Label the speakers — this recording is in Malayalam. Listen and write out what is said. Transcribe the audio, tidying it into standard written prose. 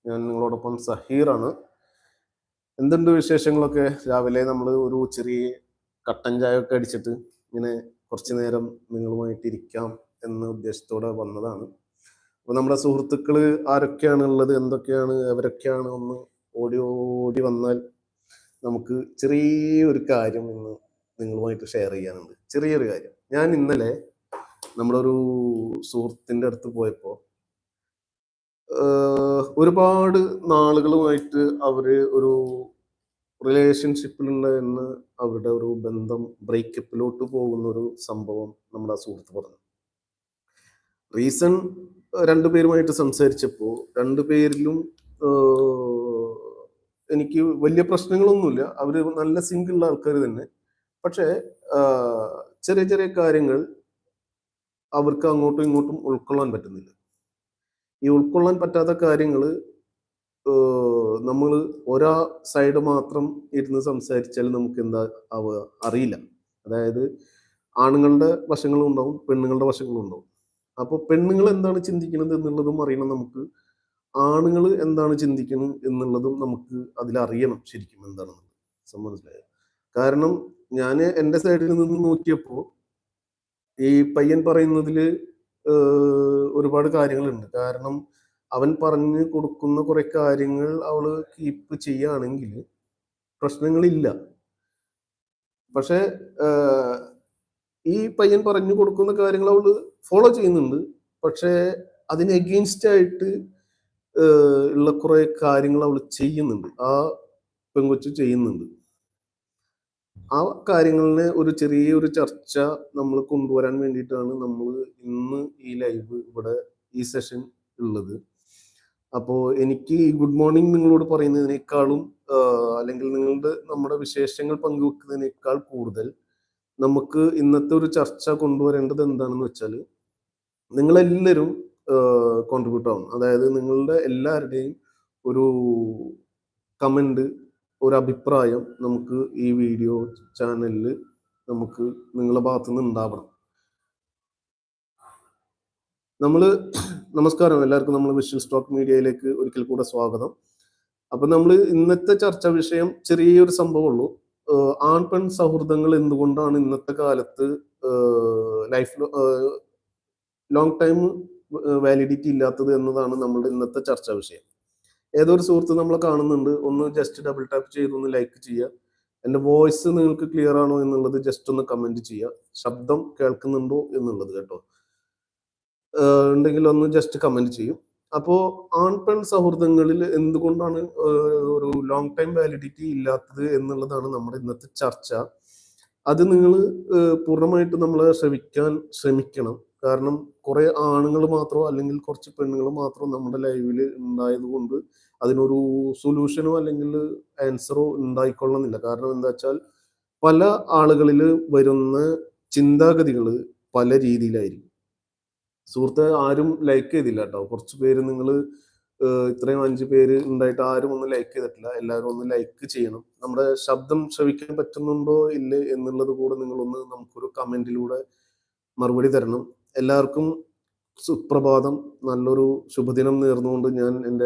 Speaker 1: ഞാൻ നിങ്ങളോടൊപ്പം സഹീറാണ്. എന്തുണ്ട് വിശേഷങ്ങളൊക്കെ? രാവിലെ നമ്മൾ ഒരു ചെറിയ കട്ടൻ ചായ ഒക്കെ അടിച്ചിട്ട് ഇങ്ങനെ കുറച്ചു നേരം നിങ്ങളുമായിട്ട് ഇരിക്കാം എന്ന ഉദ്ദേശത്തോടെ വന്നതാണ്. അപ്പോൾ നമ്മുടെ സുഹൃത്തുക്കൾ ആരൊക്കെയാണ് ഉള്ളത്, എന്തൊക്കെയാണ്, അവരൊക്കെയാണ് ഒന്ന് ഓടി ഓടി വന്നാൽ നമുക്ക് ചെറിയൊരു കാര്യം ഇന്ന് നിങ്ങളുമായിട്ട് ഷെയർ ചെയ്യാനുണ്ട്. ചെറിയൊരു കാര്യം. ഞാൻ ഇന്നലെ നമ്മുടെ ഒരു സുഹൃത്തിൻ്റെ അടുത്ത് പോയപ്പോൾ ഒരുപാട് നാളുകളുമായിട്ട് അവര് ഒരു റിലേഷൻഷിപ്പിലുണ്ടായിരുന്ന അവരുടെ ഒരു ബന്ധം ബ്രേക്കപ്പിലോട്ട് പോകുന്ന ഒരു സംഭവം നമ്മുടെ ആ സുഹൃത്ത് പറഞ്ഞു. റീസൺ രണ്ടുപേരുമായിട്ട് സംസാരിച്ചപ്പോൾ രണ്ടുപേരിലും എനിക്ക് വലിയ പ്രശ്നങ്ങളൊന്നുമില്ല. അവര് നല്ല സിംഗിൾ ആൾക്കാർ തന്നെ. പക്ഷേ ചെറിയ ചെറിയ കാര്യങ്ങൾ അവർക്ക് അങ്ങോട്ടും ഇങ്ങോട്ടും ഉൾക്കൊള്ളാൻ പറ്റുന്നില്ല. ഈ ഉൾക്കൊള്ളാൻ പറ്റാത്ത കാര്യങ്ങൾ നമ്മൾ ഒരാ സൈഡ് മാത്രം ഇരുന്ന് സംസാരിച്ചാൽ നമുക്ക് എന്താ അറിയില്ല. അതായത് ആണുങ്ങളുടെ വശങ്ങളും ഉണ്ടാവും, പെണ്ണുങ്ങളുടെ വശങ്ങളും ഉണ്ടാവും. അപ്പോൾ പെണ്ണുങ്ങൾ എന്താണ് ചിന്തിക്കുന്നത് എന്നുള്ളതും അറിയണം നമുക്ക്, ആണുങ്ങൾ എന്താണ് ചിന്തിക്കുന്നത് എന്നുള്ളതും നമുക്ക് അതിലറിയണം ശരിക്കും എന്താണെന്നുള്ളത്. മനസ്സിലായോ? കാരണം ഞാൻ എൻ്റെ സൈഡിൽ നിന്ന് നോക്കിയപ്പോൾ ഈ പയ്യൻ പറയുന്നതിൽ ഒരുപാട് കാര്യങ്ങളുണ്ട്. കാരണം അവൻ പറഞ്ഞു കൊടുക്കുന്ന കുറെ കാര്യങ്ങൾ അവള് കീപ്പ് ചെയ്യുകയാണെങ്കിൽ പ്രശ്നങ്ങളില്ല. പക്ഷെ ഈ പയ്യൻ പറഞ്ഞു കൊടുക്കുന്ന കാര്യങ്ങൾ അവള് ഫോളോ ചെയ്യുന്നുണ്ട്. പക്ഷെ അതിന് എഗെയിൻസ്റ്റ് ആയിട്ട് ഉള്ള കുറെ കാര്യങ്ങൾ അവൾ ചെയ്യുന്നുണ്ട്, ആ പെങ്കൊച്ച് ചെയ്യുന്നുണ്ട്. ആ കാര്യങ്ങളിനെ ഒരു ചെറിയൊരു ചർച്ച നമ്മൾ കൊണ്ടുവരാൻ വേണ്ടിയിട്ടാണ് നമ്മൾ ഇന്ന് ഈ ലൈവ് ഇവിടെ ഈ സെഷൻ ഉള്ളത്. അപ്പോൾ എനിക്ക് ഈ ഗുഡ് മോർണിംഗ് നിങ്ങളോട് പറയുന്നതിനേക്കാളും അല്ലെങ്കിൽ നമ്മുടെ വിശേഷങ്ങൾ പങ്കുവെക്കുന്നതിനേക്കാൾ കൂടുതൽ നമുക്ക് ഇന്നത്തെ ഒരു ചർച്ച കൊണ്ടുവരേണ്ടത് എന്താണെന്ന് വെച്ചാൽ, നിങ്ങളെല്ലാവരും കോൺട്രിബ്യൂട്ട് ആവും. അതായത് നിങ്ങളുടെ എല്ലാവരുടെയും ഒരു കമന്റ്, ഒരു അഭിപ്രായം നമുക്ക് ഈ വീഡിയോ ചാനലിൽ നമുക്ക് നിങ്ങളുടെ ഭാഗത്തുനിന്ന് ഉണ്ടാവണം. നമസ്കാരം എല്ലാവർക്കും, നമ്മൾ വിഷ്വൽ സ്റ്റോക്ക് മീഡിയയിലേക്ക് ഒരിക്കൽ കൂടെ സ്വാഗതം. അപ്പൊ നമ്മൾ ഇന്നത്തെ ചർച്ചാ വിഷയം ചെറിയൊരു സംഭവമുള്ളൂ. ആൺ പെൺ സൗഹൃദങ്ങൾ എന്തുകൊണ്ടാണ് ഇന്നത്തെ കാലത്ത് ലൈഫ് ലോങ് ടൈം വാലിഡിറ്റി ഇല്ലാത്തത് എന്നതാണ് നമ്മളുടെ ഇന്നത്തെ ചർച്ചാ വിഷയം. ഏതൊരു സുഹൃത്ത് നമ്മളെ കാണുന്നുണ്ട്, ഒന്ന് ജസ്റ്റ് ഡബിൾ ടാപ്പ് ചെയ്ത് ഒന്ന് ലൈക്ക് ചെയ്യുക. എൻ്റെ വോയിസ് നിങ്ങൾക്ക് ക്ലിയർ ആണോ എന്നുള്ളത് ജസ്റ്റ് ഒന്ന് കമന്റ് ചെയ്യുക. ശബ്ദം കേൾക്കുന്നുണ്ടോ എന്നുള്ളത് കേട്ടോ ഉണ്ടെങ്കിൽ ഒന്ന് ജസ്റ്റ് കമന്റ് ചെയ്യും. അപ്പോൾ ആൺ പെൺ സൗഹൃദങ്ങളിൽ എന്തുകൊണ്ടാണ് ഒരു ലോങ് ടൈം വാലിഡിറ്റി ഇല്ലാത്തത് എന്നുള്ളതാണ് നമ്മുടെ ഇന്നത്തെ ചർച്ച. അത് നിങ്ങൾ പൂർണ്ണമായിട്ട് നമ്മൾ ശ്രമിക്കണം. കാരണം കുറെ ആണുങ്ങൾ മാത്രമോ അല്ലെങ്കിൽ കുറച്ച് പെണ്ണുങ്ങൾ മാത്രമോ നമ്മുടെ ലൈവിൽ ഉണ്ടായത് കൊണ്ട് അതിനൊരു സൊല്യൂഷനോ അല്ലെങ്കിൽ ആൻസറോ ഉണ്ടായിക്കൊള്ളുന്നില്ല. കാരണം എന്താ വെച്ചാൽ പല ആളുകളിൽ വരുന്ന ചിന്താഗതികൾ പല രീതിയിലായിരിക്കും. സുഹൃത്ത് ആരും ലൈക്ക് ചെയ്തില്ല കേട്ടോ. കുറച്ച് പേര് നിങ്ങൾ ഇത്രയും 5 പേര് ഉണ്ടായിട്ട് ആരും ഒന്ന് ലൈക്ക് ചെയ്തിട്ടില്ല. എല്ലാവരും ഒന്ന് ലൈക്ക് ചെയ്യണം. നമ്മുടെ ശബ്ദം ശ്രവിക്കാൻ പറ്റുന്നുണ്ടോ ഇല്ലേ എന്നുള്ളത് കൂടെ നിങ്ങളൊന്ന് നമുക്കൊരു കമന്റിലൂടെ മറുപടി തരണം. എല്ലാവർക്കും സുപ്രഭാതം, നല്ലൊരു ശുഭദിനം നേർന്നുകൊണ്ട് ഞാൻ എൻ്റെ